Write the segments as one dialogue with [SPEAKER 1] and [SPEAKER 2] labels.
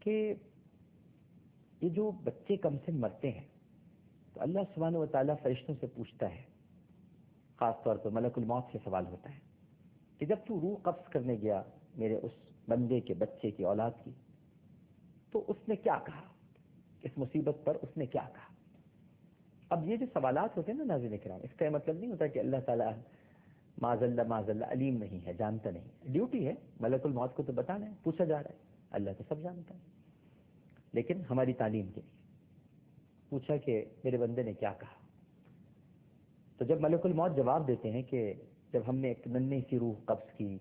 [SPEAKER 1] کہ یہ جو بچے کم سے مرتے ہیں تو اللہ سبحانہ و تعالیٰ فرشتوں سے پوچھتا ہے، خاص طور پر ملک الموت سے سوال ہوتا ہے کہ جب تو روح قبض کرنے گیا میرے اس بندے کے بچے کی اولاد کی تو اس نے کیا کہا، اس مصیبت پر اس نے کیا کہا۔ اب یہ جو سوالات ہوتے ہیں نا ناظرین کرام، اس کا یہ مطلب نہیں ہوتا کہ اللہ تعالیٰ معاذ اللہ علیم نہیں ہے، جانتا نہیں، ڈیوٹی ہے ملک الموت کو تو بتانا ہے، پوچھا جا رہا ہے، اللہ تو سب جانتا ہے، لیکن ہماری تعلیم کے لیے پوچھا کہ میرے بندے نے کیا کہا۔ تو جب ملک الموت جواب دیتے ہیں کہ جب ہم نے ایک ننھی سی روح قبض کی،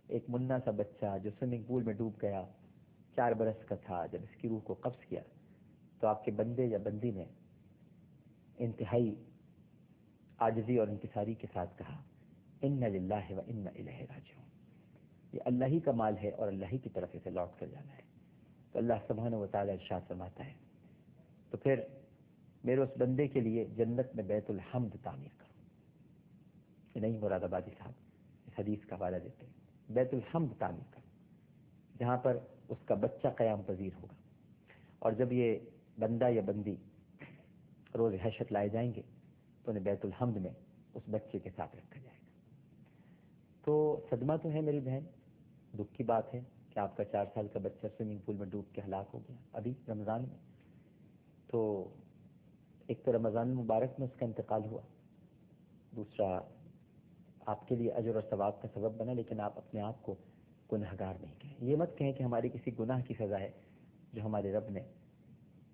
[SPEAKER 1] ایک منا سا بچہ جو سوئمنگ پول میں ڈوب گیا 4 برس کا تھا، جب اس کی روح کو قبض کیا تو آپ کے بندے یا بندی نے انتہائی عاجزی اور انکساری کے ساتھ کہا ان للہ و انا الیہ راجعون، یہ اللہ ہی کا مال ہے اور اللہ ہی کی طرف سے لوٹ کر جانا ہے۔ تو اللہ سبحانہ و تعالیٰ ارشاد فرماتا ہے تو پھر میرے اس بندے کے لیے جنت میں بیت الحمد تعمیر کرو۔ یہ نہیں مراد آبادی صاحب اس حدیث کا حوالہ دیتے ہیں، بیت الحمد تعمیر کرو جہاں پر اس کا بچہ قیام پذیر ہوگا، اور جب یہ بندہ یا بندی روز حشر لائے جائیں گے تو انہیں بیت الحمد میں اس بچے کے ساتھ رکھا جائے گا۔ تو صدمہ تو ہے میری بہن، دکھ کی بات ہے کہ آپ کا 4 سال کا بچہ سوئمنگ پول میں ڈوب کے ہلاک ہو گیا ابھی رمضان میں۔ تو ایک تو رمضان مبارک میں اس کا انتقال ہوا، دوسرا آپ کے لیے اجر اور ثواب کا سبب بنا، لیکن آپ اپنے آپ کو گنہگار نہیں کہیں۔ یہ مت کہیں کہ ہماری کسی گناہ کی سزا ہے جو ہمارے رب نے،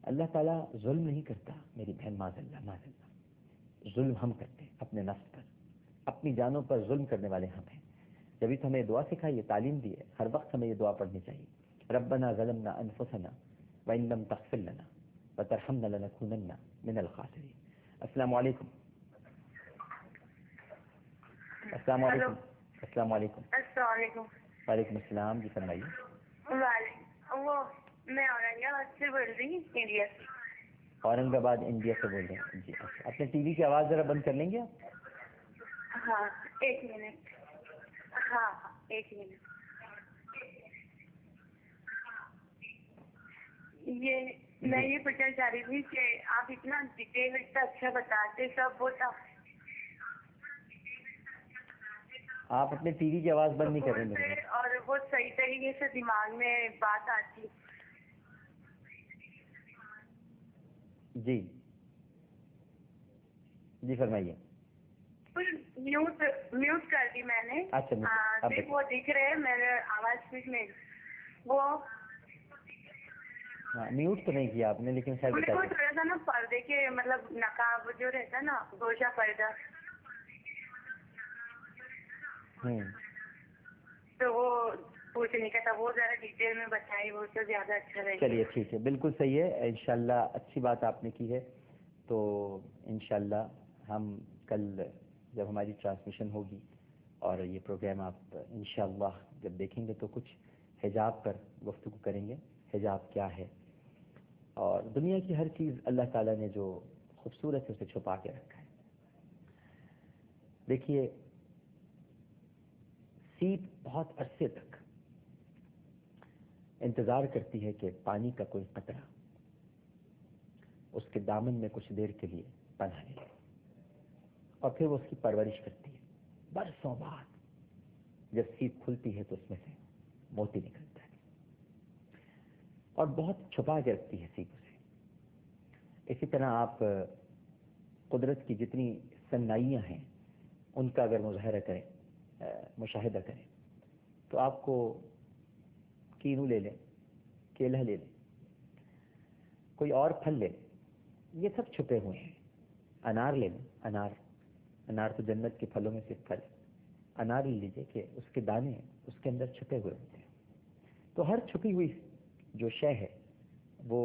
[SPEAKER 1] اللہ تعالیٰ ظلم نہیں کرتا میری بہن، معاذ اللہ، ظلم ہم کرتے ہیں اپنے نفس پر، اپنی جانوں پر ظلم کرنے والے ہم ہیں۔ جبھی تو ہمیں دعا سکھائی ہے، تعلیم دی ہے، ہر وقت ہمیں یہ دعا پڑھنی چاہیے، ربنا ظلمنا انفسنا وان لم تغفر لنا وترحمنا لنکونن من الخاسرین۔ السلام علیکم۔ السلام علیکم۔ السلام علیکم۔
[SPEAKER 2] السلام علیکم۔
[SPEAKER 1] وعلیکم السلام، جی فرمائیے۔
[SPEAKER 2] وہ میں اورنگ آباد سے بول رہی ہوں، انڈیا سے۔
[SPEAKER 1] اورنگ آباد انڈیا سے بول رہے ہیں جی؟ اچھا، اپنے ٹی وی کی آواز ذرا بند کر لیں گے آپ؟
[SPEAKER 2] ہاں ایک منٹ، ہاں ایک منٹ۔ میں یہ پوچھنا چاہ رہی تھی کہ آپ اتنا ڈیٹیل اتنا اچھا بتاتے سب، وہ
[SPEAKER 1] آپ اپنے ٹی وی کی آواز بند نہیں کر رہے میرے،
[SPEAKER 2] اور وہ صحیح طریقے سے دماغ میں بات آتی۔
[SPEAKER 1] جی جی فرمائیے۔
[SPEAKER 2] میوٹ کر دی میں نے۔
[SPEAKER 1] اچھا
[SPEAKER 2] وہ دکھ رہے ہیں میرے آواز میں، وہ
[SPEAKER 1] میوٹ تو نہیں کیا آپ نے، لیکن خیر
[SPEAKER 2] وہ تھوڑا سا نا پردے کے مطلب نقاب جو رہتا ہے نا، گوشہ پردہ، تو وہ پوچھنے کا تھا، وہ ذرا ڈیٹیل میں بتائیے، وہ تو زیادہ اچھا رہے گا۔
[SPEAKER 1] چلیے ٹھیک ہے، بالکل صحیح ہے، انشاءاللہ اچھی بات آپ نے کی ہے۔ تو انشاءاللہ ہم کل جب ہماری ٹرانسمیشن ہوگی اور یہ پروگرام آپ انشاءاللہ جب دیکھیں گے تو کچھ حجاب پر گفتگو کریں گے، حجاب کیا ہے، اور دنیا کی ہر چیز اللہ تعالیٰ نے جو خوبصورت ہے اسے چھپا کے رکھا ہے۔ دیکھیے، سیپ بہت عرصے تک انتظار کرتی ہے کہ پانی کا کوئی قطرہ اس کے دامن میں کچھ دیر کے لیے پناہ لے، اور پھر وہ اس کی پرورش کرتی ہے۔ برسوں بعد جب سیپ کھلتی ہے تو اس میں سے موتی نکلتا ہے، اور بہت چھپا کے رکھتی ہے سیپ اسے۔ اسی طرح آپ قدرت کی جتنی صنائیاں ہیں ان کا اگر مظاہرہ کریں، مشاہدہ کریں، تو آپ کو کینو لے لیں، کیلا لے لیں، کوئی اور پھل لے لیں، یہ سب چھپے ہوئے ہیں۔ انار لے لیں، انار تو جنت کے پھلوں میں سے پھل ہے، انار لے لیجیے کہ اس کے دانے اس کے اندر چھپے ہوئے ہوتے ہیں۔ تو ہر چھپی ہوئی جو شے ہے وہ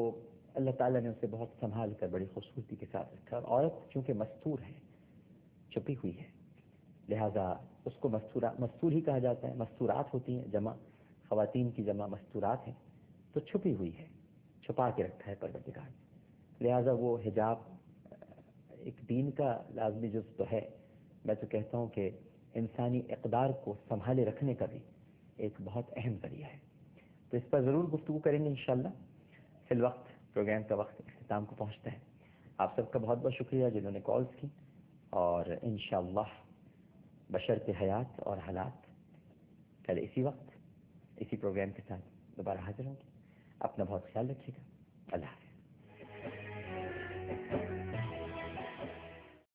[SPEAKER 1] اللہ تعالیٰ نے اسے بہت سنبھال کر بڑی خوبصورتی کے ساتھ رکھا، اور عورت چونکہ مستور ہے، چھپی ہوئی ہے، لہذا اس کو مستور ہی کہا جاتا ہے۔ مستورات ہوتی ہیں جمع، خواتین کی جمع مستورات ہیں، تو چھپی ہوئی ہے، چھپا کے رکھا ہے پروردگار نے۔ لہذا وہ حجاب ایک دین کا لازمی جز تو ہے، میں تو کہتا ہوں کہ انسانی اقدار کو سنبھالے رکھنے کا بھی ایک بہت اہم ذریعہ ہے۔ تو اس پر ضرور گفتگو کریں گے انشاءاللہ. فی الوقت پروگرام کا وقت اختتام کو پہنچتا ہے. آپ سب کا بہت بہت شکریہ جنہوں نے کالز کی, اور انشاءاللہ بشرط حیات اور حالات کل اسی وقت اسی پروگرام کے ساتھ دوبارہ حاضر ہوں گے. اپنا بہت خیال رکھیے گا. اللہ حافظ.